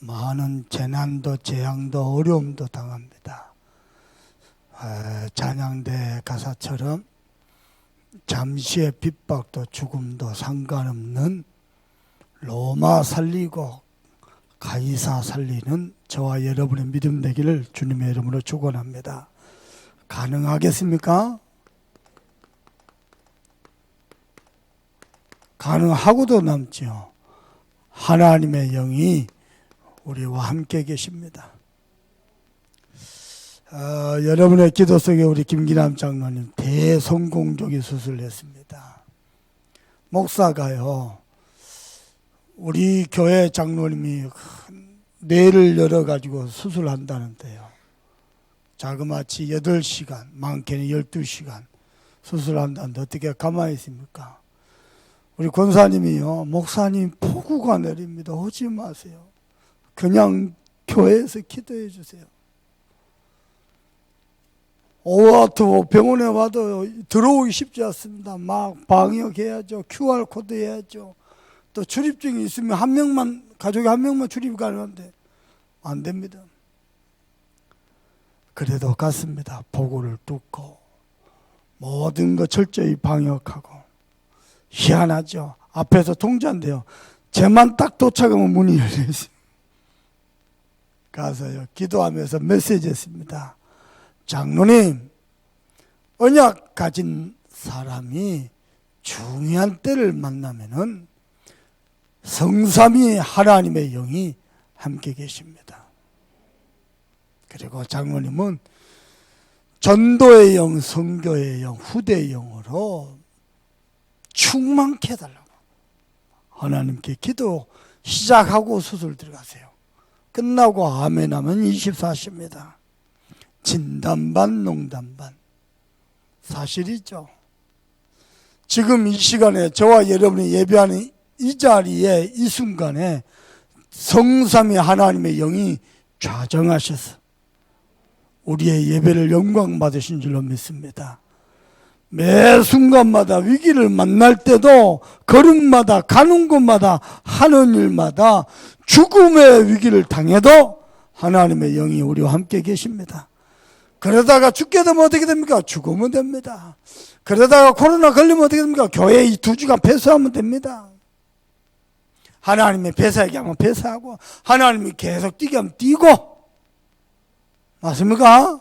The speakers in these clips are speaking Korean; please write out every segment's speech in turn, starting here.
많은 재난도 재앙도 어려움도 당합니다. 찬양대 가사처럼 잠시의 핍박도 죽음도 상관없는 로마 살리고 가이사 살리는 저와 여러분의 믿음 되기를 주님의 이름으로 축원합니다. 가능하겠습니까? 가능하고도 남지요. 하나님의 영이 우리와 함께 계십니다. 여러분의 기도 속에 우리 김기남 장로님 대성공적인 수술을 했습니다. 목사가요, 우리 교회 장로님이 뇌를 열어가지고 수술한다는데요. 자그마치 8시간, 많게는 12시간 수술한다는데 어떻게 가만히 있습니까? 우리 권사님이요, 목사님 폭우가 내립니다. 오지 마세요. 그냥 교회에서 기도해 주세요. 오와투 병원에 와도 들어오기 쉽지 않습니다. 막 방역해야죠. QR코드 해야죠. 또 출입증이 있으면 한 명만, 가족이 한 명만 출입이 가능한데 안 됩니다. 그래도 갔습니다. 보고를 뚫고 모든 거 철저히 방역하고. 희한하죠. 앞에서 통제한대요. 쟤만 딱 도착하면 문이 열려있어요. 가서요, 기도하면서 메시지 했습니다. 장로님, 언약 가진 사람이 중요한 때를 만나면은 성삼위 하나님의 영이 함께 계십니다. 그리고 장로님은 전도의 영, 선교의 영, 후대의 영으로 충만케 해달라고 하나님께 기도 시작하고 수술 들어가세요. 끝나고 아멘 하면 24시입니다. 진담반 농담반 사실이죠. 지금 이 시간에 저와 여러분이 예배하는 이 자리에 이 순간에 성삼위 하나님의 영이 좌정하셔서 우리의 예배를 영광 받으신 줄로 믿습니다. 매 순간마다 위기를 만날 때도 걸음마다 가는 곳마다 하는 일마다 죽음의 위기를 당해도 하나님의 영이 우리와 함께 계십니다. 그러다가 죽게 되면 어떻게 됩니까? 죽으면 됩니다. 그러다가 코로나 걸리면 어떻게 됩니까? 교회 이 2주간 폐쇄하면 됩니다. 하나님이 폐쇄하게 하면 폐쇄하고 하나님이 계속 뛰게 하면 뛰고. 맞습니까?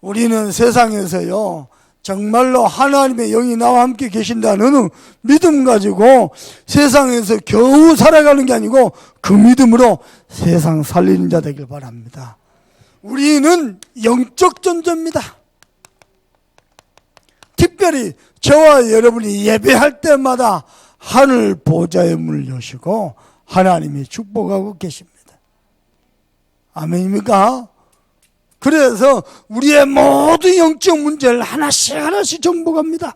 우리는 세상에서요, 정말로 하나님의 영이 나와 함께 계신다는 믿음 가지고 세상에서 겨우 살아가는 게 아니고 그 믿음으로 세상 살리는 자 되길 바랍니다. 우리는 영적 존재입니다. 특별히 저와 여러분이 예배할 때마다 하늘 보좌의 문을 여시고 하나님이 축복하고 계십니다. 아멘입니까? 그래서 우리의 모든 영적 문제를 하나씩 정복합니다.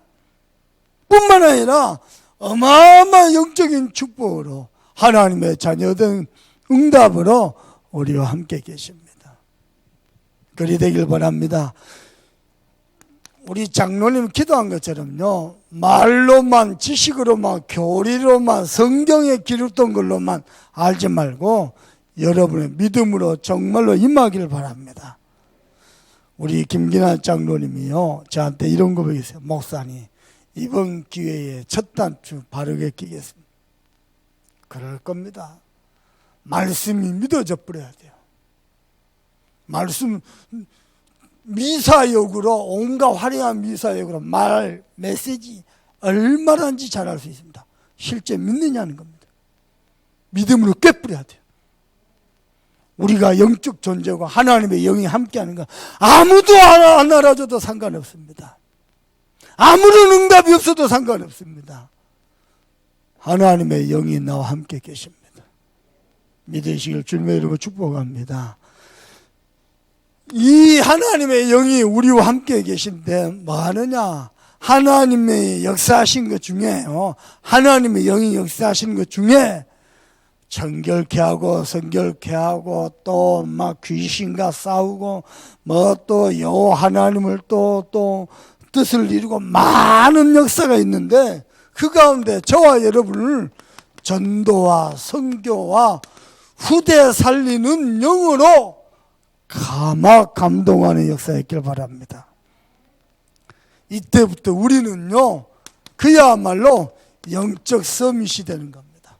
뿐만 아니라 어마어마한 영적인 축복으로 하나님의 자녀된 응답으로 우리와 함께 계십니다. 그리 되길 바랍니다. 우리 장로님 기도한 것처럼요, 말로만 지식으로만 교리로만 성경에 기록된 걸로만 알지 말고 여러분의 믿음으로 정말로 임하기를 바랍니다. 우리 김기남 장로님이요, 저한테 이런 고백했어요. 목사님, 이번 기회에 첫 단추 바르게 끼겠습니다. 그럴 겁니다. 말씀이 믿어져 버려야 돼요. 말씀, 미사역으로, 온갖 화려한 미사역으로 말, 메시지 얼마나인지 잘 알 수 있습니다. 실제 믿느냐는 겁니다. 믿음으로 꿰뿌려야 돼요. 우리가 영적 존재고 하나님의 영이 함께하는 건 아무도 안 알아줘도 상관없습니다. 아무런 응답이 없어도 상관없습니다. 하나님의 영이 나와 함께 계십니다. 믿으시길 주님의 이름으로 축복합니다. 이 하나님의 영이 우리와 함께 계신데 뭐 하느냐? 하나님의 역사하신 것 중에요, 하나님의 영이 역사하신 것 중에 정결케 하고 성결케 하고 또 막 귀신과 싸우고 뭐 또 여호와 하나님을 또 뜻을 이루고 많은 역사가 있는데 그 가운데 저와 여러분을 전도와 선교와 후대 살리는 영으로 감동하는 역사였길 바랍니다. 이때부터 우리는요, 그야말로 영적 서밋이 되는 겁니다.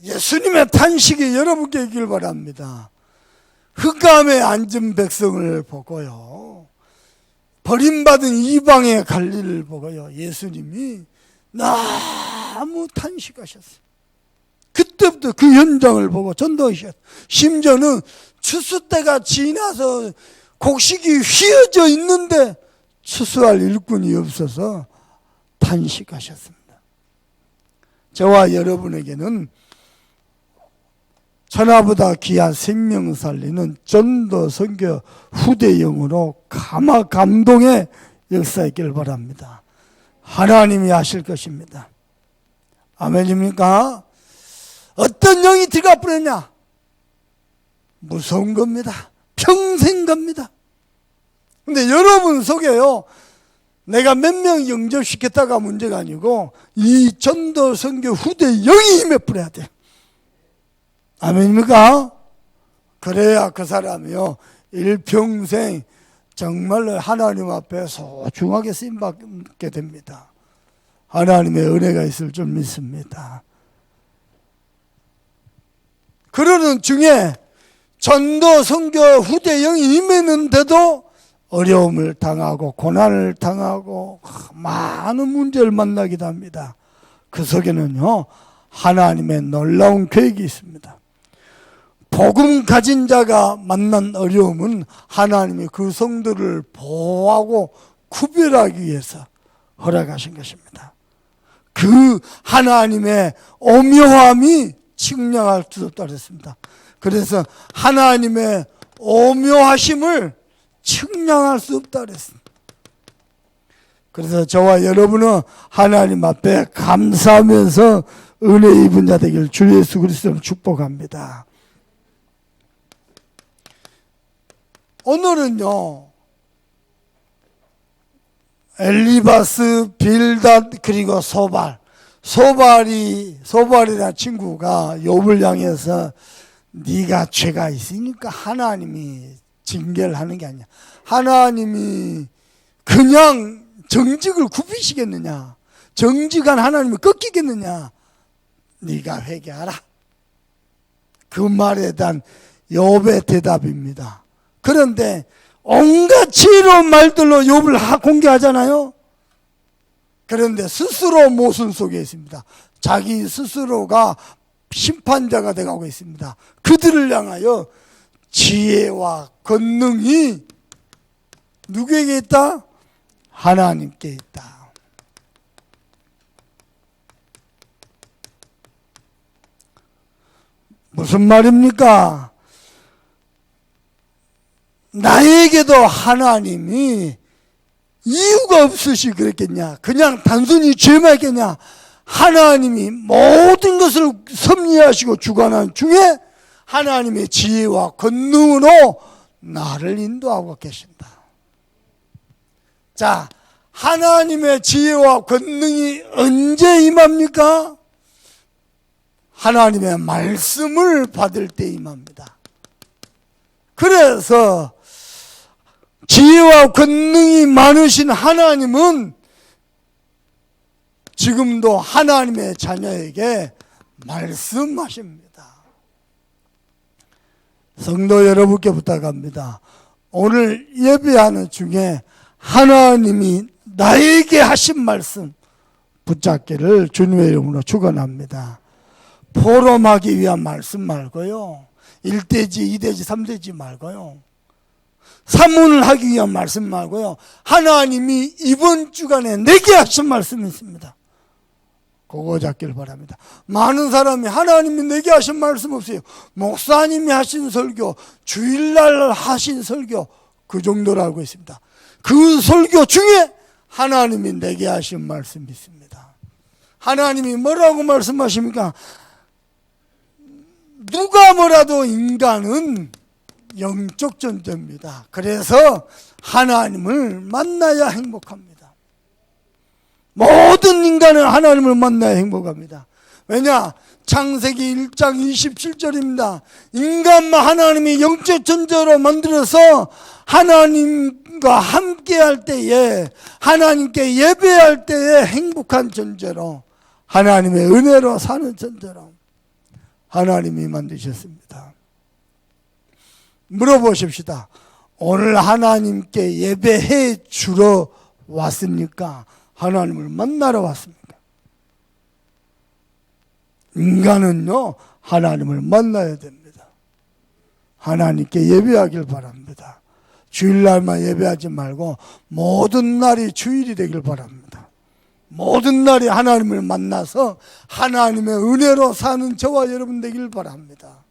예수님의 탄식이 여러분께 있길 바랍니다. 흑암에 앉은 백성을 보고요, 버림받은 이방의 갈릴을 보고요, 예수님이 너무 탄식하셨어요. 그때부터 그 현장을 보고 전도하셨어요. 심지어는 추수 때가 지나서 곡식이 휘어져 있는데 추수할 일꾼이 없어서 탄식하셨습니다. 저와 여러분에게는 천하보다 귀한 생명 살리는 전도 선교 후대영으로 감동의 역사있기를 바랍니다. 하나님이 하실 것입니다. 아멘입니까? 어떤 영이 들어가 버렸냐? 무서운 겁니다. 평생 갑니다. 근데 여러분 속에요, 내가 몇 명 영접시켰다가 문제가 아니고 이 전도 선교 후대 영이 임해버려야 돼. 아멘입니까? 그래야 그 사람이요, 일평생 정말로 하나님 앞에 소중하게 쓰임받게 됩니다. 하나님의 은혜가 있을 줄 믿습니다. 그러는 중에 전도 선교 후대 영이 임했는데도 어려움을 당하고 고난을 당하고 많은 문제를 만나기도 합니다. 그 속에는요, 하나님의 놀라운 계획이 있습니다. 복음 가진 자가 만난 어려움은 하나님이 그 성도를 보호하고 구별하기 위해서 허락하신 것입니다. 그 하나님의 오묘함이 측량할 수 없다고 했습니다. 그래서 하나님의 오묘하심을 측량할 수 없다고 했습니다. 그래서 저와 여러분은 하나님 앞에 감사하면서 은혜 입은 자 되길 주 예수 그리스도로 축복합니다. 오늘은요, 엘리바스, 빌닷, 그리고 소발이라는 친구가 욥을 향해서 네가 죄가 있으니까 하나님이 징계를 하는 게 아니야. 하나님이 그냥 정직을 굽히시겠느냐? 정직한 하나님을 꺾이겠느냐? 네가 회개하라. 그 말에 대한 욥의 대답입니다. 그런데 온갖 지혜로운 말들로 욥을 공개하잖아요. 그런데 스스로 모순 속에 있습니다. 자기 스스로가 심판자가 되어가고 있습니다. 그들을 향하여 지혜와 권능이 누구에게 있다? 하나님께 있다. 무슨 말입니까? 나에게도 하나님이 이유가 없으시 그랬겠냐? 그냥 단순히 죄만 했겠냐? 하나님이 모든 것을 섭리하시고 주관한 중에 하나님의 지혜와 권능으로 나를 인도하고 계신다. 자, 하나님의 지혜와 권능이 언제 임합니까? 하나님의 말씀을 받을 때 임합니다. 그래서 지혜와 권능이 많으신 하나님은 지금도 하나님의 자녀에게 말씀하십니다. 성도 여러분께 부탁합니다. 오늘 예배하는 중에 하나님이 나에게 하신 말씀 붙잡기를 주님의 이름으로 축원합니다. 포럼하기 위한 말씀 말고요, 1대지, 2대지, 3대지 말고요, 사문을 하기 위한 말씀 말고요, 하나님이 이번 주간에 내게 하신 말씀이 있습니다. 그거 잡기를 바랍니다. 많은 사람이 하나님이 내게 하신 말씀 없어요. 목사님이 하신 설교, 주일날 하신 설교, 그 정도로 알고 있습니다. 그 설교 중에 하나님이 내게 하신 말씀이 있습니다. 하나님이 뭐라고 말씀하십니까? 누가 뭐라도 인간은 영적 존재입니다. 그래서 하나님을 만나야 행복합니다. 모든 인간은 하나님을 만나야 행복합니다. 왜냐? 창세기 1장 27절입니다. 인간만 하나님이 영적 존재로 만들어서 하나님과 함께 할 때에, 하나님께 예배할 때에 행복한 존재로, 하나님의 은혜로 사는 존재로 하나님이 만드셨습니다. 물어보십시다. 오늘 하나님께 예배해 주러 왔습니까? 하나님을 만나러 왔습니까? 인간은요, 하나님을 만나야 됩니다. 하나님께 예배하길 바랍니다. 주일날만 예배하지 말고 모든 날이 주일이 되길 바랍니다. 모든 날이 하나님을 만나서 하나님의 은혜로 사는 저와 여러분 되길 바랍니다.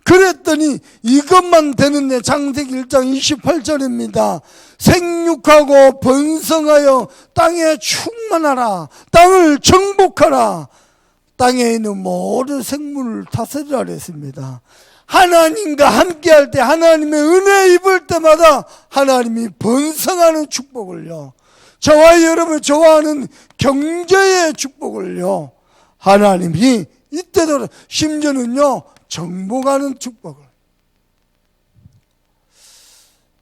그랬더니 이것만 되는데 창세기 1장 28절입니다. 생육하고 번성하여 땅에 충만하라. 땅을 정복하라. 땅에 있는 모든 생물을 다스리라 그랬습니다. 하나님과 함께할 때, 하나님의 은혜 입을 때마다 하나님이 번성하는 축복을요, 저와 여러분 좋아하는 경제의 축복을요, 하나님이 이때도 심지어는요 정복하는 축복을.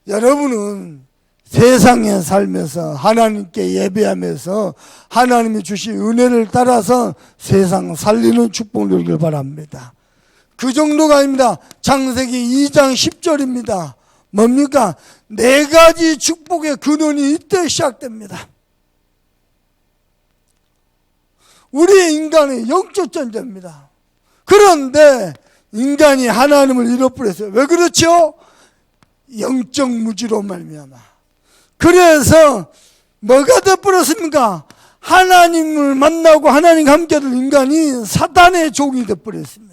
여러분은 세상에 살면서 하나님께 예배하면서 하나님이 주신 은혜를 따라서 세상 살리는 축복을 누리길 바랍니다. 그 정도가 아닙니다. 창세기 2장 10절입니다. 뭡니까? 4가지 축복의 근원이 이때 시작됩니다. 우리 인간의 영적 존재입니다. 그런데 인간이 하나님을 잃어버렸어요. 왜 그렇죠? 영적 무지로 말미암아. 그래서 뭐가 되어버렸습니까? 하나님을 만나고 하나님과 함께하던 인간이 사단의 종이 되어버렸습니다.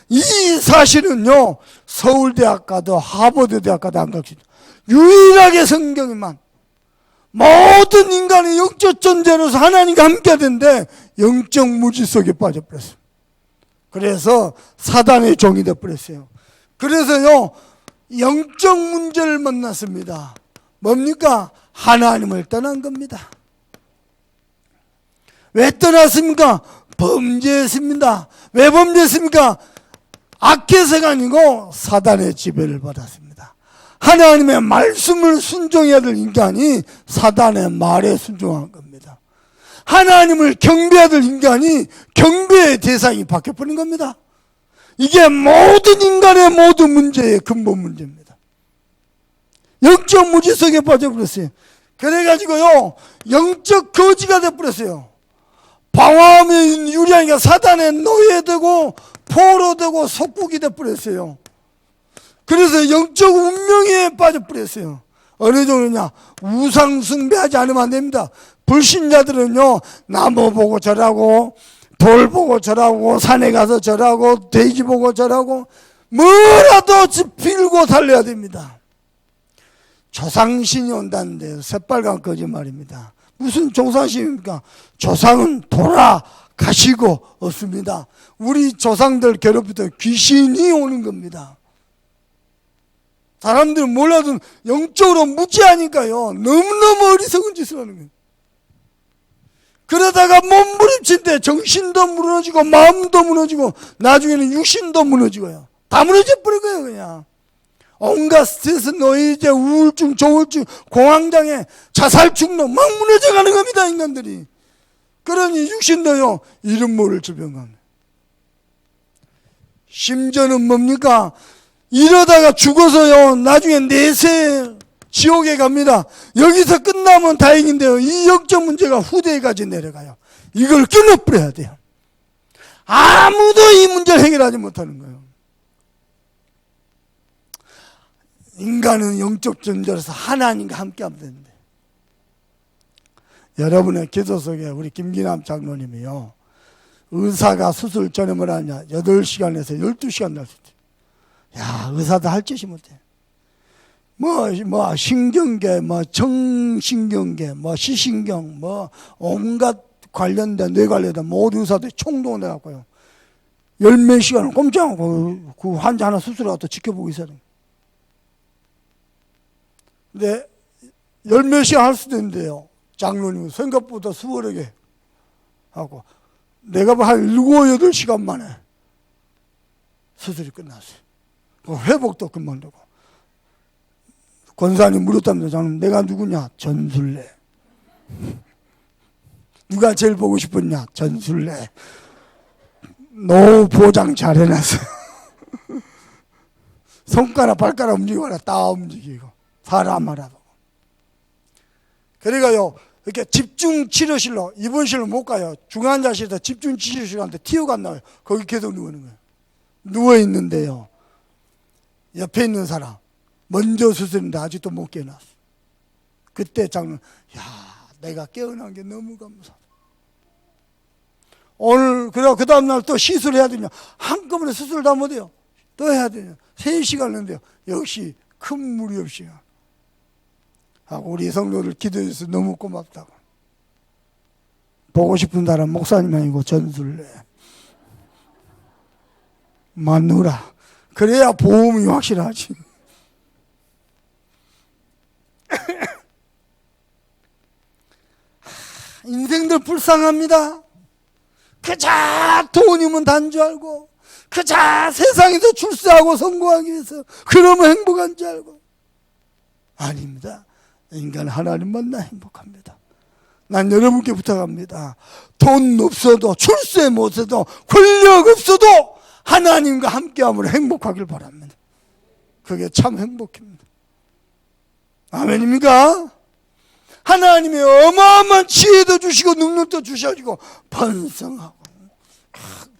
이 사실은요, 서울대학 가도 하버드 대학 가도 안 가르쳐요. 유일하게 성경에만 모든 인간이 영적 존재로서 하나님과 함께하던데 영적 무지 속에 빠져버렸어요. 그래서 사단의 종이 되어버렸어요. 그래서요, 영적 문제를 만났습니다. 뭡니까? 하나님을 떠난 겁니다. 왜 떠났습니까? 범죄했습니다. 왜 범죄했습니까? 악해서가 아니고 사단의 지배를 받았습니다. 하나님의 말씀을 순종해야 될 인간이 사단의 말에 순종한 겁니다. 하나님을 경배해야 될 인간이 경배의 대상이 바뀌어버린 겁니다. 이게 모든 인간의 모든 문제의 근본 문제입니다. 영적 무지 속에 빠져버렸어요. 그래가지고요, 영적 거지가 되어버렸어요. 방황하면 유리하니까 사단의 노예되고 포로되고 속국이 되어버렸어요. 그래서 영적 운명에 빠져버렸어요. 어느 정도냐? 우상 숭배하지 않으면 안 됩니다. 불신자들은요, 나무 보고 절하고 돌 보고 절하고 산에 가서 절하고 돼지 보고 절하고 뭐라도 빌고 살려야 됩니다. 조상신이 온다는데 새빨간 거짓말입니다. 무슨 조상신입니까? 조상은 돌아가시고 없습니다. 우리 조상들 괴롭히던 귀신이 오는 겁니다. 사람들은 몰라도 영적으로 무지하니까요, 너무너무 어리석은 짓을 하는 거예요. 그러다가 몸부림칠 때 정신도 무너지고 마음도 무너지고 나중에는 육신도 무너지고요. 다 무너져 버린 거예요. 그냥 온갖 스트레스, 노이제, 우울증, 조울증, 공황장애, 자살 충동 막 무너져가는 겁니다. 인간들이. 그러니 육신도요 이름 모를 질병감. 심지어는 뭡니까? 이러다가 죽어서요 나중에 내세 지옥에 갑니다. 여기서 끝나면 다행인데요, 이 영적 문제가 후대까지 내려가요. 이걸 끊어버려야 돼요. 아무도 이 문제를 해결하지 못하는 거예요. 인간은 영적 존재로서 하나님과 함께하면 되는데, 여러분의 기도 속에 우리 김기남 장로님이요, 의사가 수술 전에 뭘 하냐, 8시간에서 12시간 날 수 있대요. 야, 의사도 할 짓이 못해. 신경계, 정신경계, 시신경, 온갖 관련된, 뇌 관련된 모든 의사들이 총동원 해갖고요, 10몇 시간을 꼼짝하고 그 환자 하나 수술하고 또 지켜보고 있어요. 근데 열 몇 시간 할 수도 있는데요. 장로님은 생각보다 수월하게 하고, 내가 한 7, 8시간 만에 수술이 끝났어요. 회복도 금방 되고. 권사님 물었답니다. 장로님, 내가 누구냐? 전술래. 누가 제일 보고 싶었냐? 전술래. 노후 보장 잘 해놨어요. 손가락 발가락 움직이거나 다 움직이고 사람 알아보고. 그러니까요, 이렇게 집중치료실로, 입원실로 못 가요. 중환자실에서 집중치료실한테 튀어가 안 나와요. 거기 계속 누워있는 거예요. 누워있는데요, 옆에 있는 사람 먼저 수술인데 아직도 못 깨어났어. 그때 장로는, 야, 내가 깨어난 게 너무 감사하다. 오늘 그 다음날 또 시술해야 되냐, 한꺼번에 수술 다 못해요. 또 해야 되냐, 3시간 하는데요. 역시 큰 무리 없이 하고, 우리 성도들 기도해줘서 너무 고맙다고. 보고 싶은 사람 목사님 아니고 전술래 마누라, 그래야 보험이 확실하지. 인생들 불쌍합니다. 그저 돈이면 단 줄 알고, 그저 세상에서 출세하고 성공하기 위해서 그러면 행복한 줄 알고. 아닙니다. 인간 하나님 만나 행복합니다. 난 여러분께 부탁합니다. 돈 없어도, 출세 못해도, 권력 없어도 하나님과 함께함으로 행복하길 바랍니다. 그게 참 행복입니다. 아멘입니까? 하나님의 어마어마한 지혜도 주시고 능력도 주셔가지고 번성하고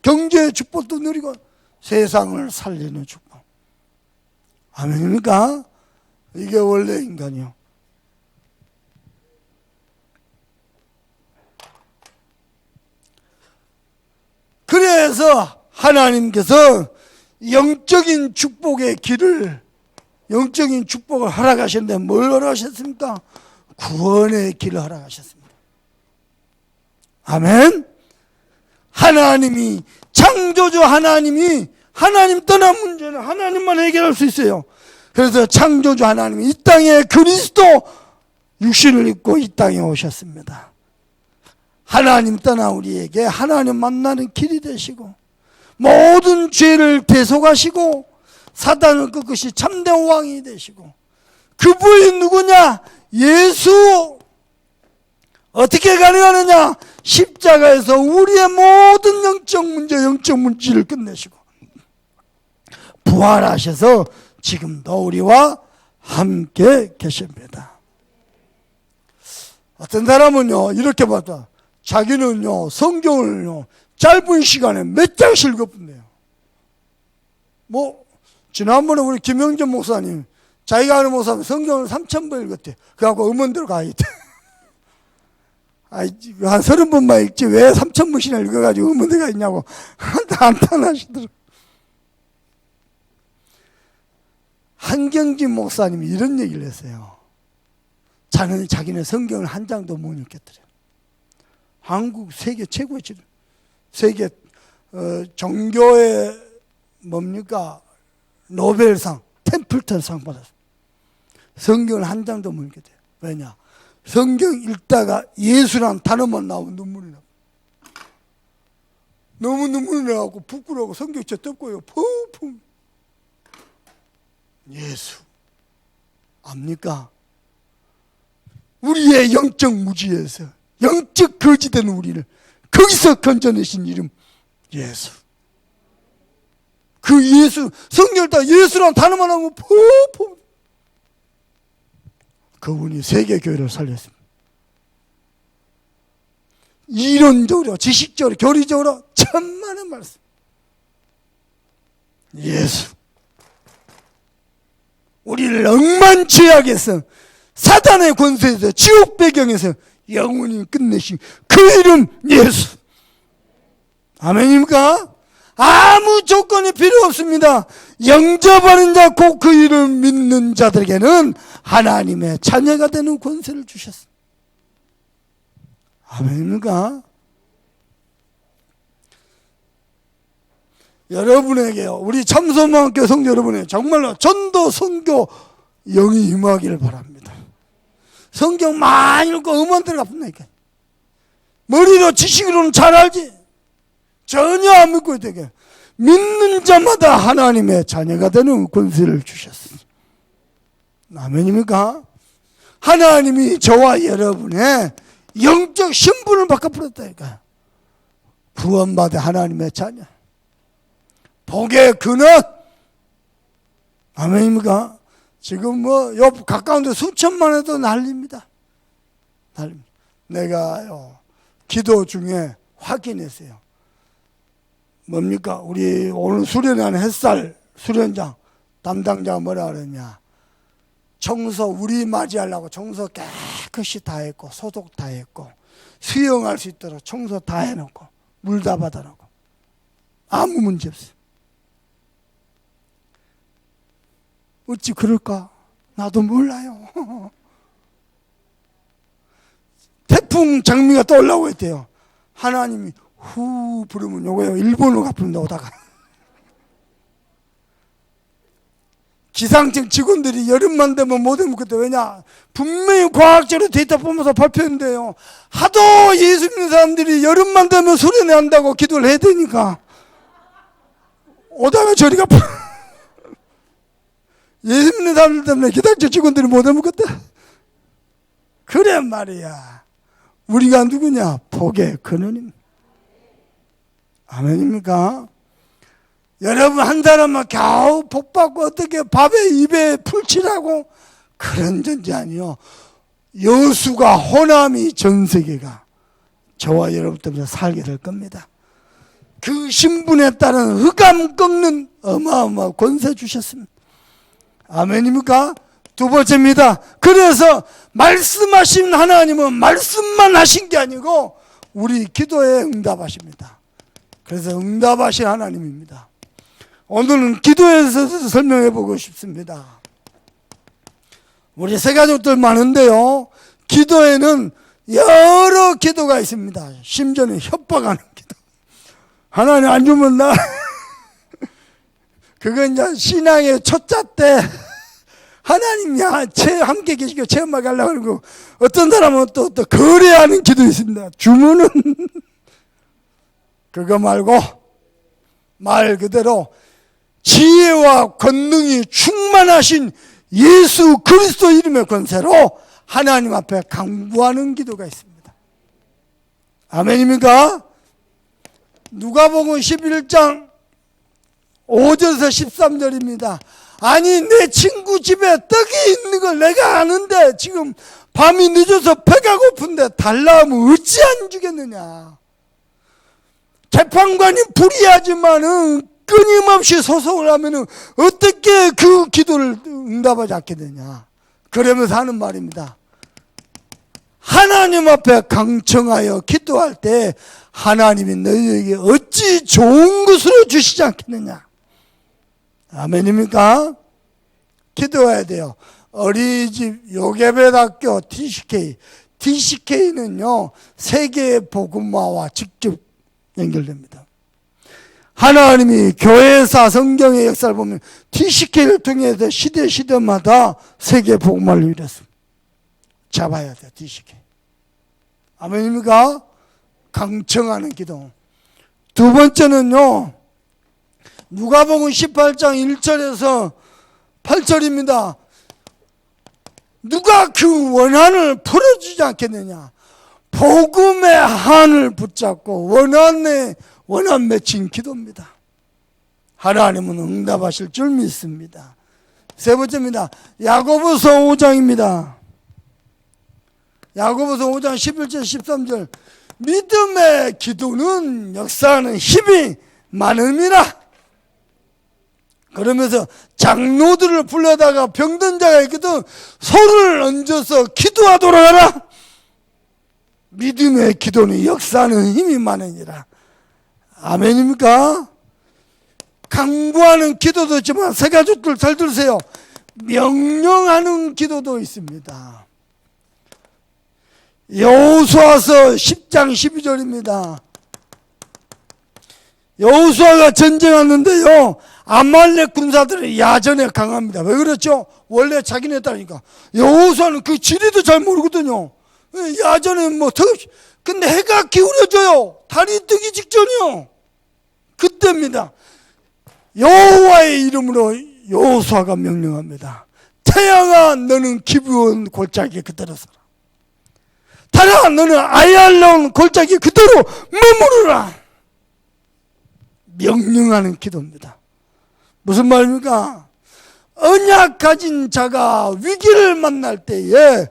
경제의 축복도 누리고 세상을 살리는 축복. 아멘입니까? 이게 원래 인간이요. 그래서 하나님께서 영적인 축복의 길을, 영적인 축복을 허락하셨는데 뭘 허락하셨습니까? 구원의 길을 허락하셨습니다. 아멘. 하나님이, 창조주 하나님이, 하나님 떠난 문제는 하나님만 해결할 수 있어요. 그래서 창조주 하나님이 이 땅에 그리스도 육신을 입고 이 땅에 오셨습니다. 하나님 떠난 우리에게 하나님 만나는 길이 되시고, 모든 죄를 대속하시고, 사단을 끄끄시 참된 왕이 되시고, 그분이 누구냐? 예수. 어떻게 가능하느냐? 십자가에서 우리의 모든 영적 문제, 영적 문제를 끝내시고 부활하셔서 지금도 우리와 함께 계십니다. 어떤 사람은요, 이렇게 봤다. 자기는요, 성경을요, 짧은 시간에 몇 장씩 읽어본대요. 지난번에 우리 김영전 목사님, 자기가 아는 목사님 성경을 3,000번 읽었대. 그래갖고 음원대로 가야겠대. 한 30번만 읽지 왜 3,000번씩이나 읽어가지고 음원대가 있냐고 한탄하시더라고요. 한경진 목사님이 이런 얘기를 했어요. 자기는 성경을 한 장도 못 읽겠더래요. 한국 세계 최고의 세계 종교의 뭡니까? 노벨상, 템플턴상 받았어요. 성경을 한 장도 못 읽게 돼요. 왜냐? 성경 읽다가 예수란 단어만 나오면 눈물이 나. 너무 눈물이 나고 부끄러워 성경책 덮고요. 펑펑. 예수. 압니까? 우리의 영적 무지에서, 영적 거지된 우리를 거기서 건져내신 이름 예수. 그 예수, 성경을 다 예수란 단어만 하면 펑펑. 그분이 세계교회를 살렸습니다. 이론적으로, 지식적으로, 교리적으로 천만의 말씀. 예수. 우리를 억만 죄악에서, 사단의 권세에서, 지옥 배경에서 영원히 끝내신 그 이름 예수. 아멘입니까? 아무 조건이 필요 없습니다. 영접하는 자, 곧 그 이름 믿는 자들에게는 하나님의 자녀가 되는 권세를 주셨습니다. 아멘입니까? 여러분에게요, 우리 참소망교회 성도 여러분에게 정말로 전도, 선교, 영이 임하기를 바랍니다. 성경 많이 읽고 음원들 갚는다니까. 머리로 지식으로는 잘 알지. 전혀 안 믿고 되게 믿는 자마다 하나님의 자녀가 되는 권세를 주셨습니다. 아멘입니까? 하나님이 저와 여러분의 영적 신분을 바꿔버렸다니까. 구원받은 하나님의 자녀. 복의 근원. 아멘입니까? 지금 요 가까운 데 수천만 해도 난립니다. 난립니다. 내가요, 기도 중에 확인했어요. 뭡니까? 우리 오늘 수련하는 햇살 수련장 담당자가 뭐라 그러냐. 청소, 우리 맞이하려고 청소 깨끗이 다 했고, 소독 다 했고, 수영할 수 있도록 청소 다 해놓고, 물 다 받아놓고. 아무 문제 없어요. 어찌 그럴까? 나도 몰라요. 태풍 장미가 떠올라오고 있대요. 하나님이 후 부르면 요거요. 일본어가 부른다 오다가. 기상청 직원들이 여름만 되면 못 해먹겠다. 왜냐? 분명히 과학적으로 데이터 보면서 발표했는데요. 하도 예수 믿는 사람들이 여름만 되면 수련회 한다고 기도를 해야 되니까. 오다가 저리가 예수 믿는 사람들 때문에 기상청 직원들이 못 해먹겠다. 그래 말이야. 우리가 누구냐? 복의 근원입니다. 아멘입니까? 여러분 한 사람만 겨우 복받고 어떻게 밥에 입에 풀칠하고 그런 존재 아니요. 여수가 호남이 전 세계가 저와 여러분 때문에 살게 될 겁니다. 그 신분에 따른 흑암 꺾는 어마어마한 권세 주셨습니다. 아멘입니까? 두 번째입니다. 그래서 말씀하신 하나님은 말씀만 하신 게 아니고 우리 기도에 응답하십니다. 그래서 응답하신 하나님입니다. 오늘은 기도에서 설명해 보고 싶습니다. 우리 새 가족들 많은데요. 기도에는 여러 기도가 있습니다. 심지어는 협박하는 기도. 하나님 안 주면 나 그건 이제 신앙의 초짜 때 하나님이 함께 계시고 체험하게 하려고 하고 어떤 사람은 또 거래하는 기도 있습니다. 주문은 그거 말고 말 그대로 지혜와 권능이 충만하신 예수 그리스도 이름의 권세로 하나님 앞에 간구하는 기도가 있습니다. 아멘입니까? 누가복음 11장 5절에서 13절입니다. 아니 내 친구 집에 떡이 있는 걸 내가 아는데 지금 밤이 늦어서 배가 고픈데 달라 하면 어찌 안 주겠느냐. 재판관이 불의하지만은 끊임없이 소송을 하면은 어떻게 그 기도를 응답하지 않게 되냐. 그러면서 하는 말입니다. 하나님 앞에 강청하여 기도할 때 하나님이 너희에게 어찌 좋은 것으로 주시지 않겠느냐. 아멘입니까? 기도해야 돼요. 어린이집 요괴배학교 TCK는요 세계 복음화와 직접 연결됩니다. 하나님이 교회사 성경의 역사를 보면 TCK를 통해서 시대마다 세계 복음화를 이뤘습니다. 잡아야 돼요. TCK. 아멘입니까? 강청하는 기도. 두 번째는요 누가복음 18장 1절에서 8절입니다. 누가 그 원한을 풀어주지 않겠느냐. 복음의 한을 붙잡고 원한 맺힌 기도입니다. 하나님은 응답하실 줄 믿습니다. 세 번째입니다. 야고보서 5장입니다. 야고보서 5장 11절 13절 믿음의 기도는 역사하는 힘이 많음이라. 그러면서 장로들을 불러다가 병든 자가 있거든 손을 얹어서 기도하도록 하라. 믿음의 기도는 역사하는 힘이 많으니라. 아멘입니까? 강구하는 기도도 있지만 새 가족들 잘 들으세요. 명령하는 기도도 있습니다. 여호수아서 10장 12절입니다. 여호수아가 전쟁하는데요, 아말렉 군사들이 야전에 강합니다. 왜 그렇죠? 원래 자기네 딸이니까. 여호수아는 그 지리도 잘 모르거든요. 야전에 근데 해가 기울어져요. 달이 뜨기 직전이요. 그때입니다. 여호와의 이름으로 여호수아가 명령합니다. 태양아, 너는 기브온 골짜기에 그대로 서라. 달아, 너는 아얄론 골짜기에 그대로 머무르라. 명령하는 기도입니다. 무슨 말입니까? 언약 가진 자가 위기를 만날 때에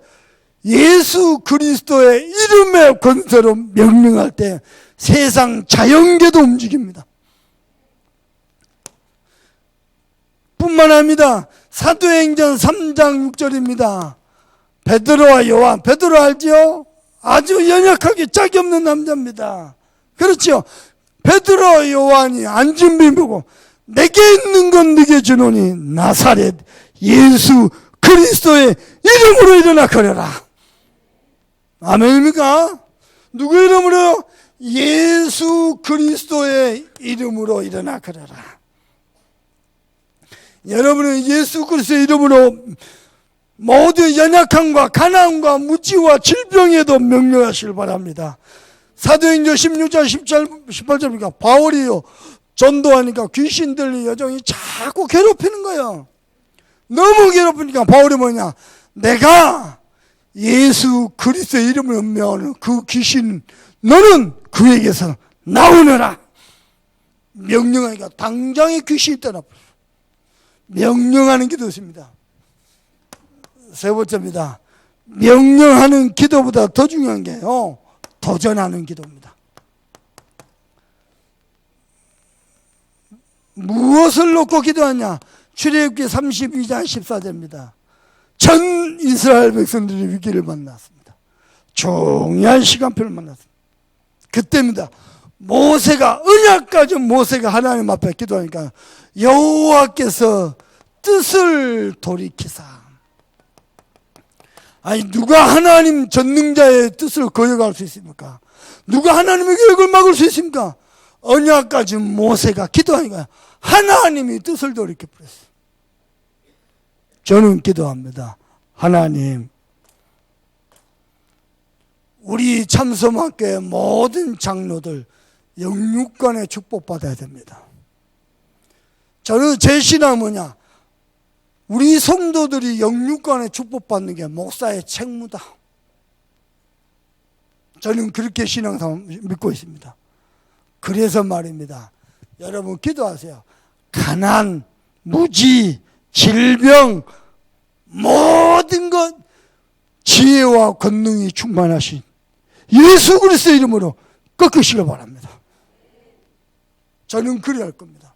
예수 그리스도의 이름의 권세로 명령할 때 세상 자연계도 움직입니다. 뿐만 아니라 사도행전 3장 6절입니다. 베드로와 요한, 베드로 알지요? 아주 연약하게 짝이 없는 남자입니다. 그렇죠? 베드로 요한이 안준비 보고 내게 있는 건 네게 주노니 나사렛 예수 그리스도의 이름으로 일어나 거려라. 아멘입니까? 누구 이름으로요? 예수 그리스도의 이름으로 일어나 거려라. 여러분은 예수 그리스도의 이름으로 모든 연약함과 가난과 무지와 질병에도 명령하시길 바랍니다. 사도행전 16장 18절입니까? 바울이요, 전도하니까 귀신들이 여종이 자꾸 괴롭히는 거예요. 너무 괴롭히니까 바울이 뭐냐? 내가 예수 그리스도의 이름을 명하는 그 귀신, 너는 그에게서 나오너라. 명령하니까 당장에 귀신이 떠나버려요. 명령하는 기도 있습니다. 세 번째입니다. 명령하는 기도보다 더 중요한 게요, 도전하는 기도입니다. 무엇을 놓고 기도하냐? 출애굽기 32장 14절입니다. 전 이스라엘 백성들이 위기를 만났습니다. 중요한 시간표를 만났습니다. 그때입니다. 모세가, 언약 가진 모세가 하나님 앞에 기도하니까 여호와께서 뜻을 돌이키사. 아니, 누가 하나님 전능자의 뜻을 거역할 수 있습니까? 누가 하나님의 계획을 막을 수 있습니까? 언약 가진 모세가 기도하니까 하나님이 뜻을 돌이켜버렸어요. 저는 기도합니다. 하나님, 우리 참소망교회 모든 장로들 영육간의 축복받아야 됩니다. 저는 제 신앙은 뭐냐? 우리 성도들이 영육간의 축복받는 게 목사의 책무다. 저는 그렇게 신앙상 믿고 있습니다. 그래서 말입니다. 여러분 기도하세요. 가난, 무지, 질병, 모든 것 지혜와 권능이 충만하신 예수 그리스도의 이름으로 꺾으시길 바랍니다. 저는 그래야 할 겁니다.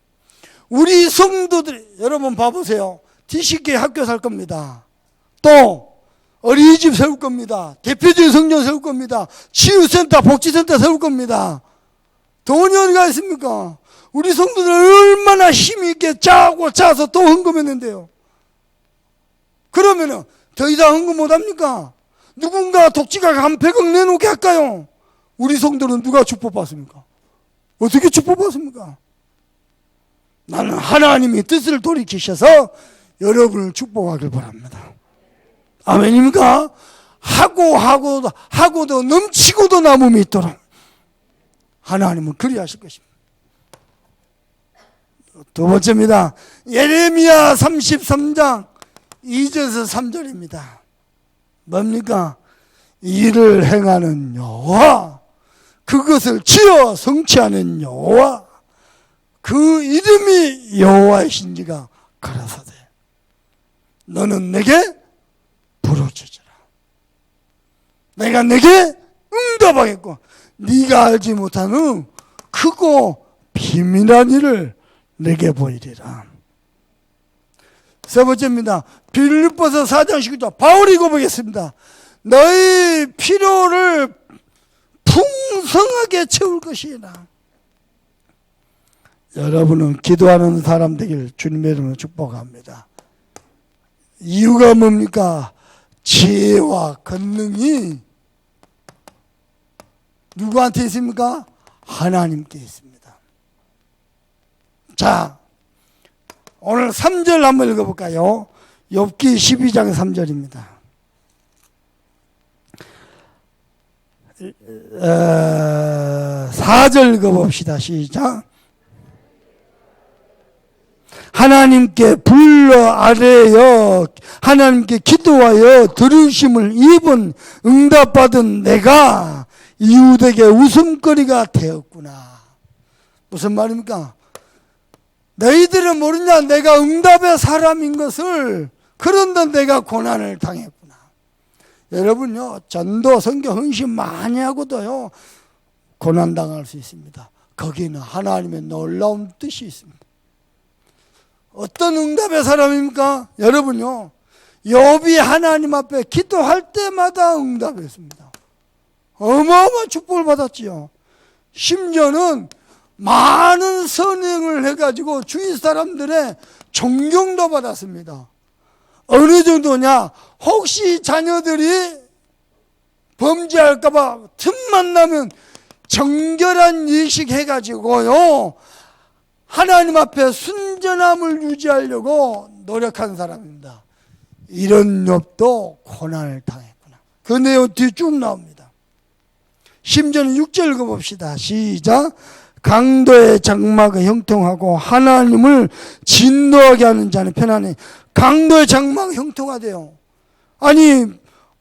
우리 성도들이, 여러분 봐보세요. 디식계 학교 살 겁니다. 또 어린이집 세울 겁니다. 대표적인 성전 세울 겁니다. 치유센터, 복지센터 세울 겁니다. 돈이 어디가 있습니까? 우리 성도들 얼마나 힘있게 짜고 짜서 또 헌금했는데요. 그러면은 더 이상 헌금 못합니까? 누군가 독지가 한 100억 내놓게 할까요? 우리 성도는 누가 축복받습니까? 어떻게 축복받습니까? 나는 하나님이 뜻을 돌이키셔서 여러분을 축복하길 바랍니다. 아멘입니까? 하고도 넘치고도 남음이 있도록 하나님은 그리하실 것입니다. 두 번째입니다. 예레미야 33장 2절에서 3절입니다. 뭡니까? 일을 행하는 여호와, 그것을 지어 성취하는 여호와, 그 이름이 여호와이신지가 가라사대 너는 내게 부르짖으라. 내가 내게 응답하겠고 네가 알지 못하는 크고 비밀한 일을 내게 보이리라. 세 번째입니다. 빌립보서 4장 19절 바울이 고백했습니다. 너희 필요를 풍성하게 채울 것이라. 여러분은 기도하는 사람 되길 주님의 이름으로 축복합니다. 이유가 뭡니까? 지혜와 권능이 누구한테 있습니까? 하나님께 있습니다. 자, 오늘 3절 한번 읽어볼까요? 욥기 12장 3절입니다. 4절 읽어봅시다. 시작. 하나님께 불러 아뢰어 하나님께 기도하여 들으심을 입은 응답받은 내가 이웃에게 웃음거리가 되었구나. 무슨 말입니까? 너희들은 모르냐? 내가 응답의 사람인 것을. 그런데 내가 고난을 당했구나. 여러분요, 전도 선교 헌신 많이 하고도요 고난당할 수 있습니다. 거기는 하나님의 놀라운 뜻이 있습니다. 어떤 응답의 사람입니까? 여러분요, 욥이 하나님 앞에 기도할 때마다 응답했습니다. 어마어마한 축복을 받았지요. 심지어는 많은 선행을 해가지고 주위 사람들의 존경도 받았습니다. 어느 정도냐? 혹시 자녀들이 범죄할까봐 틈만 나면 정결한 예식 해가지고요 하나님 앞에 순전함을 유지하려고 노력한 사람입니다. 이런 욥도 고난을 당했구나. 그 내용 뒤에 쭉 나옵니다. 심지어는 6절 읽어봅시다. 시작. 강도의 장막을 형통하고 하나님을 진노하게 하는 자는 편안해. 강도의 장막이 형통하대요. 아니,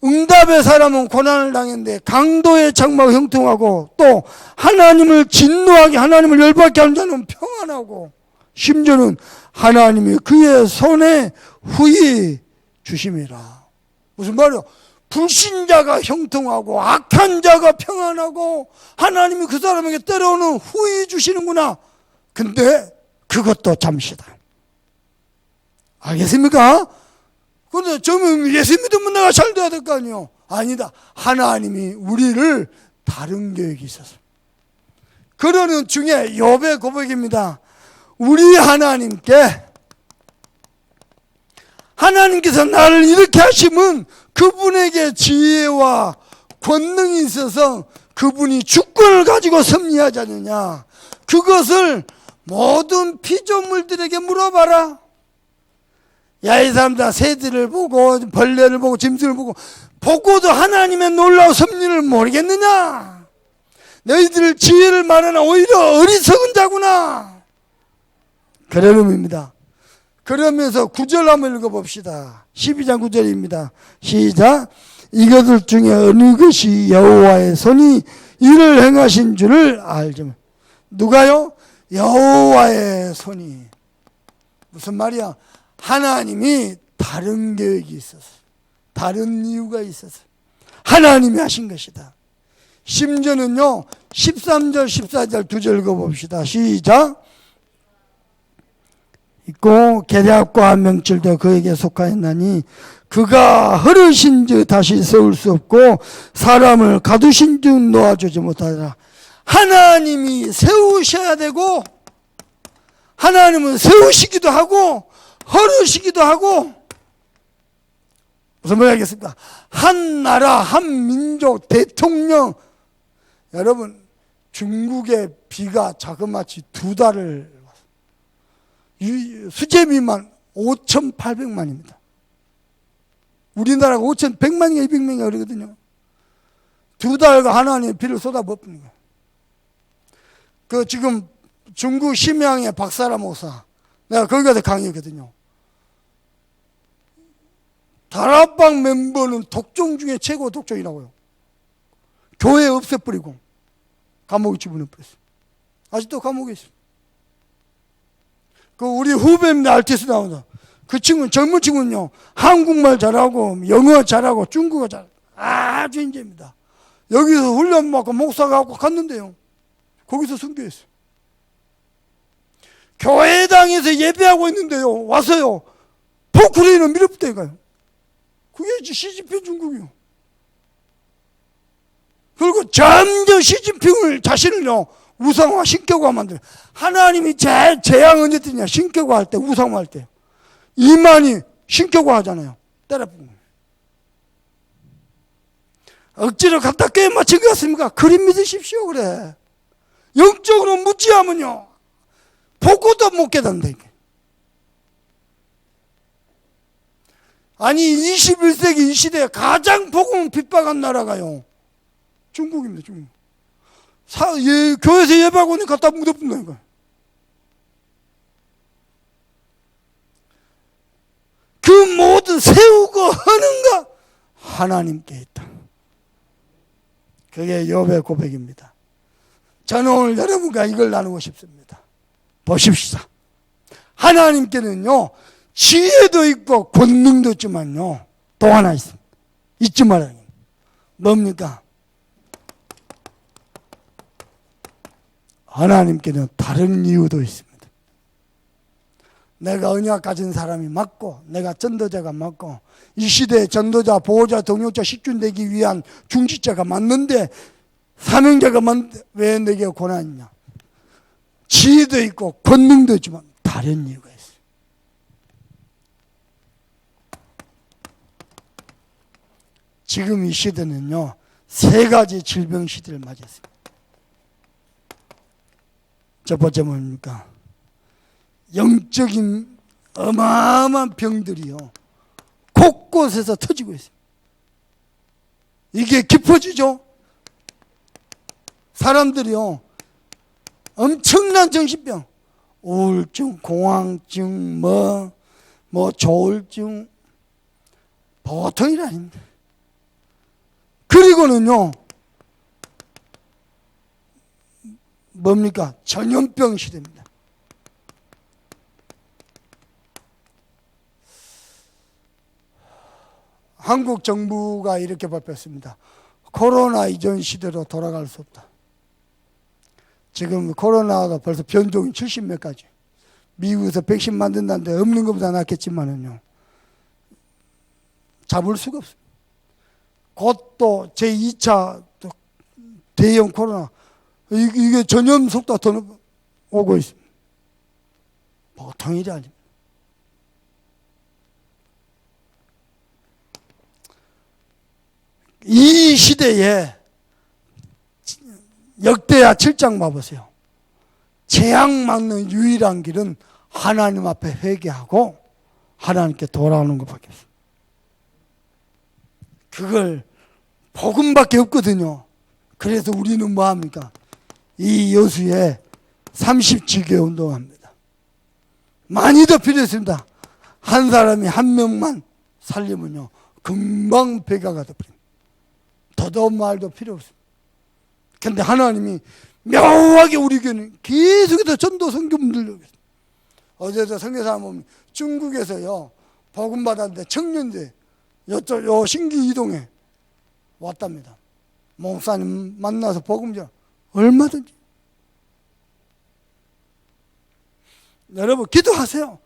응답의 사람은 고난을 당했는데 강도의 장막이 형통하고 또 하나님을 진노하게, 하나님을 열받게 하는 자는 평안하고, 심지어는 하나님이 그의 손에 후히 주심이라. 무슨 말이야? 불신자가 형통하고 악한 자가 평안하고 하나님이 그 사람에게 때려오는 후히 주시는구나. 근데 그것도 잠시다. 알겠습니까? 그런데 저는 예수 믿으면 내가 잘 돼야 될 거 아니에요. 아니다. 하나님이 우리를 다른 계획이 있어서. 그러는 중에 욥의 고백입니다. 우리 하나님께서 나를 이렇게 하시면 그분에게 지혜와 권능이 있어서 그분이 주권을 가지고 섭리하지 않느냐. 그것을 모든 피조물들에게 물어봐라. 야, 이 사람들 새들을 보고 벌레를 보고 짐승을 보고도 하나님의 놀라운 섭리를 모르겠느냐. 너희들 지혜를 말하나 오히려 어리석은 자구나. 그런 의미입니다. 그러면서 9절 한번 읽어봅시다. 12장 9절입니다. 시작. 이것들 중에 어느 것이 여호와의 손이 이를 행하신 줄을 알지만. 누가요? 여호와의 손이. 무슨 말이야? 하나님이 다른 계획이 있어서, 다른 이유가 있어서 하나님이 하신 것이다. 심지어는요 13절 14절 2절 읽어봅시다. 시작. 있고 계략과 명철도 그에게 속하였나니 그가 허르신즉 다시 세울 수 없고 사람을 가두신즉 놓아주지 못하리라. 하나님이 세우셔야 되고 하나님은 세우시기도 하고 허르시기도 하고. 무슨 말이 알겠습니까? 한 나라 한 민족 대통령. 여러분, 중국의 비가 자그마치 2달을 수재비만 5,800만입니다. 우리나라가 5,100만인가 200만인가 그러거든요. 2달간 하나님의 비를 쏟아붓는 거예요. 그 지금 중국 심양의 박사라 목사, 내가 거기 가서 강의했거든요. 다락방 멤버는 독종 중에 최고 독종이라고요. 교회 없애버리고 감옥에 집어넣어버렸어요. 아직도 감옥에 있어요. 그 우리 후배입니다. 알티스 나온다. 그 친구는, 젊은 친구는요 한국말 잘하고 영어 잘하고 중국어 잘하고 아주 인재입니다. 여기서 훈련 받고 목사 갖고 갔는데요 거기서 순교했어요. 교회당에서 예배하고 있는데요 와서요 포크레인을 밀어붙여 가요. 그게 시진핑 중국이요. 그리고 점점 시진핑을 자신을요 우상화 신격화 만들어요. 하나님이 제일 재앙 언제 뜨냐? 신격화 할 때, 우상화 할 때. 이만희 신격화 하잖아요. 때려부은 억지로 갖다 꿰 맞춘 것 같습니까? 그림 믿으십시오. 그래 영적으로 무지하면요 보고도 못 깨닫는다. 아니 21세기 이 시대에 가장 복음 핍박한 나라가요 중국입니다. 중국. 교회에서 예배하고는 갖다 묻어붙는다니까. 그 모든 세우고 하는 거 하나님께 있다. 그게 욥의 고백입니다. 저는 오늘 여러분과 이걸 나누고 싶습니다. 보십시오. 하나님께는요 지혜도 있고 권능도 있지만요 또 하나 있습니다. 잊지 말아요. 뭡니까? 하나님께는 다른 이유도 있습니다. 내가 언약 가진 사람이 맞고 내가 전도자가 맞고 이 시대의 전도자, 보호자, 동역자, 식준 되기 위한 중직자가 맞는데 사명자가 맞는데 왜 내게 고난이냐? 지혜도 있고 권능도 있지만 다른 이유가 있어요. 지금 이 시대는요 3가지 질병 시대를 맞이했습니다. 첫 번째 뭡니까? 영적인 어마어마한 병들이요 곳곳에서 터지고 있습니다. 이게 깊어지죠. 사람들이요 엄청난 정신병, 우울증, 공황증, 조울증 보통 일 아닙니다. 그리고는요 뭡니까? 전염병 시대입니다. 한국 정부가 이렇게 발표했습니다. 코로나 이전 시대로 돌아갈 수 없다. 지금 코로나가 벌써 변종이 70몇 가지. 미국에서 백신 만든다는데 없는 것보다 낫겠지만은요. 잡을 수가 없습니다. 곧 또 제2차 대형 코로나 이게 전염 속도가 더 오고 있습니다. 보통 일이 아닙니다. 이 시대에 역대하 7장 봐보세요. 재앙 막는 유일한 길은 하나님 앞에 회개하고 하나님께 돌아오는 것밖에 없어요. 그걸 복음밖에 없거든요. 그래서 우리는 뭐합니까? 이 여수에 30지교 운동합니다. 많이 더 필요했습니다. 한 사람이 한 명만 살리면요 금방 배가가 돼버립니다. 더도 말도 필요 없습니다. 그런데 하나님이 묘하게 우리 교회는 계속해서 전도 선교문 들려고 있습니다. 어제도 선교사 보면 중국에서요 복음 받았는데 청년들 요 신기 이동에 왔답니다. 목사님 만나서 복음 전 얼마든지 여러분 기도하세요.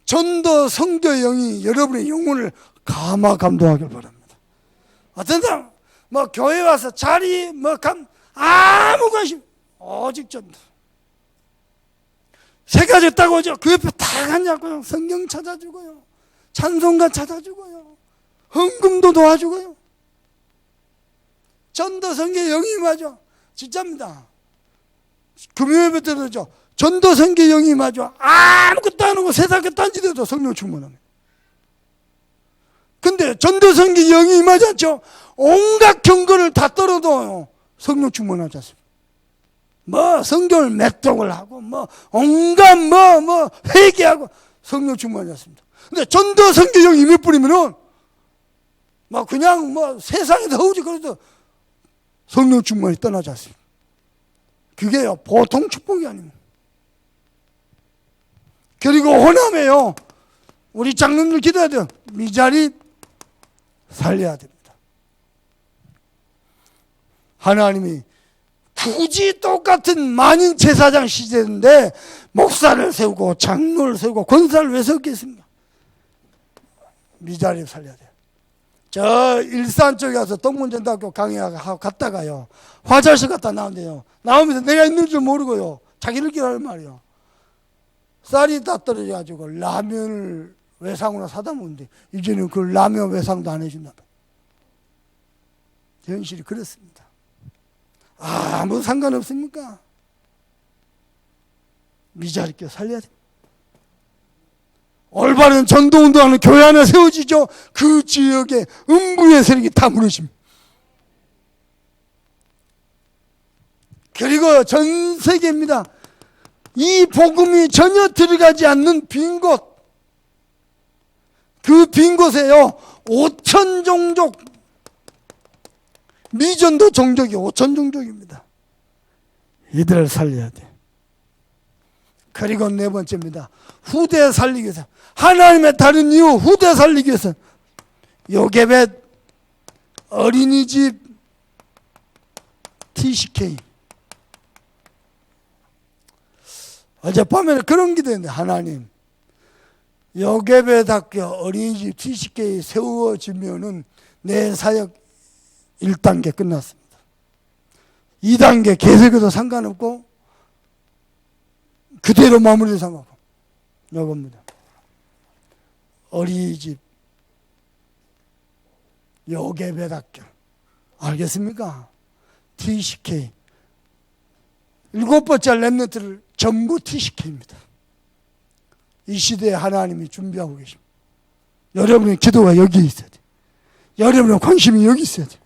전도 선교의 영이 여러분의 영혼을 감화감동하길 바랍니다. 어떤 사람 교회 와서 자리 아무 관심 오직 전도. 3가지 딱 오죠. 그 옆에 다 갔냐고요. 성경 찾아주고요. 찬송가 찾아주고요. 헌금도 도와주고요. 전도 선교 영이 맞아. 진짜입니다. 금요일부터 들었죠. 전도 선교 영이 맞아. 아무것도 안 하고 세상 그 딴짓해도 성령 충만합니다. 근데 전도 선교 영이 맞았죠. 온갖 경건을 다 떨어도 성령 충만하지 않습니다. 성경을 맺독을 하고 온갖 회개하고 성령 충만하지 않습니다. 근데 전도 선교 영이 임해 뿌리면은 그냥 세상에서 허우지 그래도 성령 충만이 떠나지 않습니다. 그게요 보통 축복이 아닙니다. 그리고 호남에요 우리 장로님들 기도해야 돼요. 미자리 살려야 됩니다. 하나님이 굳이 똑같은 만인 제사장 시대인데 목사를 세우고 장로를 세우고 권사를 왜 세웠겠습니까? 미자리 살려야 돼요. 저 일산 쪽에 가서 동문전대학교 강의하고 갔다가요 화장실 갔다 나온대요. 나오면서 내가 있는 줄 모르고요 자기들끼리 하는 말이에요. 쌀이 다 떨어져가지고 라면을 외상으로 사다 먹는데 이제는 그 라면 외상도 안 해준다. 현실이 그렇습니다. 아무 상관없습니까? 미자립교 살려야 됩니다. 올바른 전도운동하는 교회 하나 세워지죠. 그 지역에 음부의 세력이 다 무너집니다. 그리고 전 세계입니다. 이 복음이 전혀 들어가지 않는 빈 곳, 그 빈 곳에요 5천 종족, 미전도 종족이 5천 종족입니다. 이들을 살려야 돼. 그리고 네 번째입니다. 후대 살리기 위해서, 하나님의 다른 이유 후대 살리기 위해서 요게벳, 어린이집, TCK. 어젯밤에는 그런 기도했는데, 하나님 요게벳 학교, 어린이집, TCK 세워지면은 내 사역 1단계 끝났습니다. 2단계 계속해도 상관없고 그대로 마무리도 상관없고 요겁니다. 어린이집, 요게벳 학교, 알겠습니까? TCK 7번째 렘넌트를 전부 TCK입니다. 이 시대에 하나님이 준비하고 계십니다. 여러분의 기도가 여기에 있어야 돼. 여러분의 관심이 여기 있어야 돼.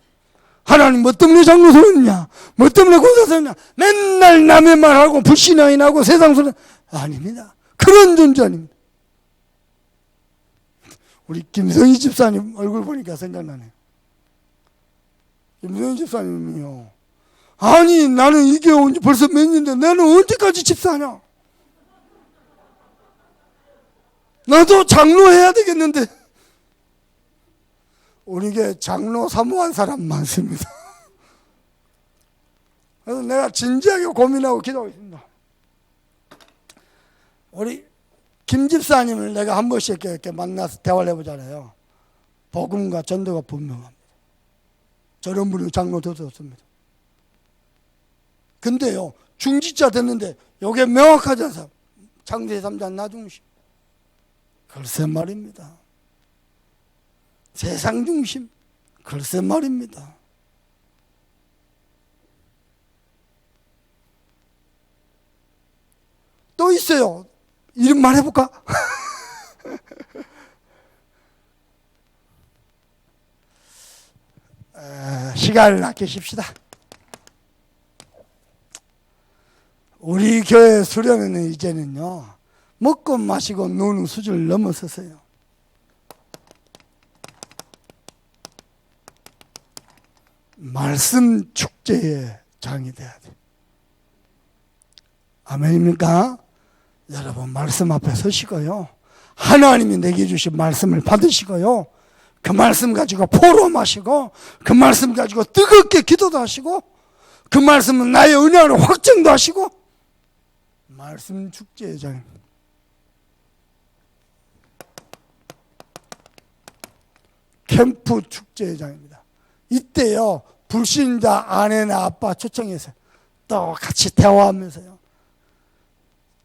하나님 뭐 때문에 장로 세웠냐, 뭐 때문에 권사 세웠냐, 맨날 남의 말하고 불신앙이 나고 세상 소리. 아닙니다. 그런 존재 아닙니다. 우리 김성희 집사님 얼굴 보니까 생각나네요. 김성희 집사님은요, 아니 나는 이게 온 지 벌써 몇 년인데 나는 언제까지 집사냐, 나도 장로 해야 되겠는데. 우리 교회 장로 사모한 사람 많습니다. 그래서 내가 진지하게 고민하고 기도하고 있습니다. 우리 김 집사님을 내가 한 번씩 이렇게 만나서 대화를 해보잖아요. 복음과 전도가 분명합니다. 저런 분이 장로 되었습니다. 근데요, 중지자 됐는데 요게 명확하지 않아서 창세기 3장 나중심. 글쎄 말입니다. 세상 중심. 글쎄 말입니다. 또 있어요. 이름 말해볼까? 시간을 아끼십시다. 우리 교회 수련회는 이제는요, 먹고 마시고 노는 수준을 넘어섰어요. 말씀 축제의 장이 돼야 돼. 아멘입니까? 여러분 말씀 앞에 서시고요, 하나님이 내게 주신 말씀을 받으시고요, 그 말씀 가지고 포럼하시고, 그 말씀 가지고 뜨겁게 기도도 하시고, 그 말씀은 나의 은혜로 확증도 하시고, 말씀 축제의 장입니다. 캠프 축제의 장입니다. 이때요, 불신자 아내나 아빠 초청해서 또 같이 대화하면서요.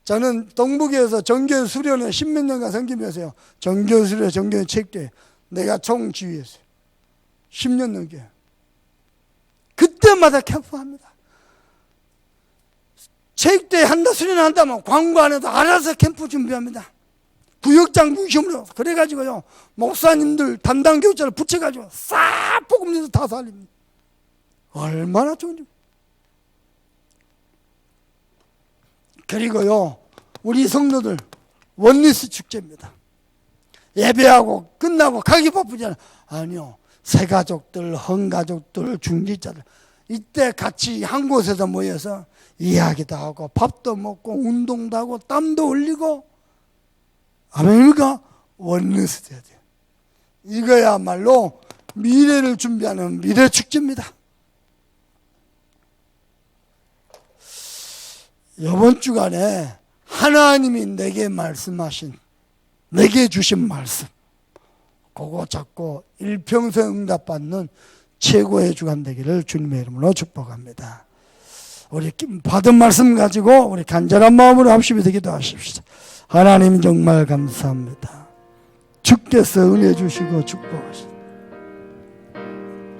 저는 동북에서 정교회 수련회 10몇 년간 섬기면서요, 정교회 수련회, 정교회 책대 내가 총지휘했어요. 10년 넘게. 그때마다 캠프합니다. 책대 한다, 수련회 한다면 광고 안 해도 알아서 캠프 준비합니다. 구역장 중심으로. 그래가지고요, 목사님들 담당 교육자를 붙여가지고 싹 복음에서 다 살립니다. 얼마나 좋은지. 그리고요, 우리 성도들 원리스 축제입니다. 예배하고 끝나고 가기 바쁘잖아요. 아니요, 새가족들, 헌가족들, 중지자들 이때 같이 한 곳에서 모여서 이야기도 하고 밥도 먹고 운동도 하고 땀도 흘리고. 아멘입니까? 원리스 돼야 돼요. 이거야말로 미래를 준비하는 미래 축제입니다. 이번 주간에 하나님이 내게 말씀하신, 내게 주신 말씀, 그거 잡고 일평생 응답받는 최고의 주간 되기를 주님의 이름으로 축복합니다. 우리 받은 말씀 가지고 우리 간절한 마음으로 합심이 되기도 하십시다. 하나님 정말 감사합니다. 주께서 은혜 주시고 축복하시다.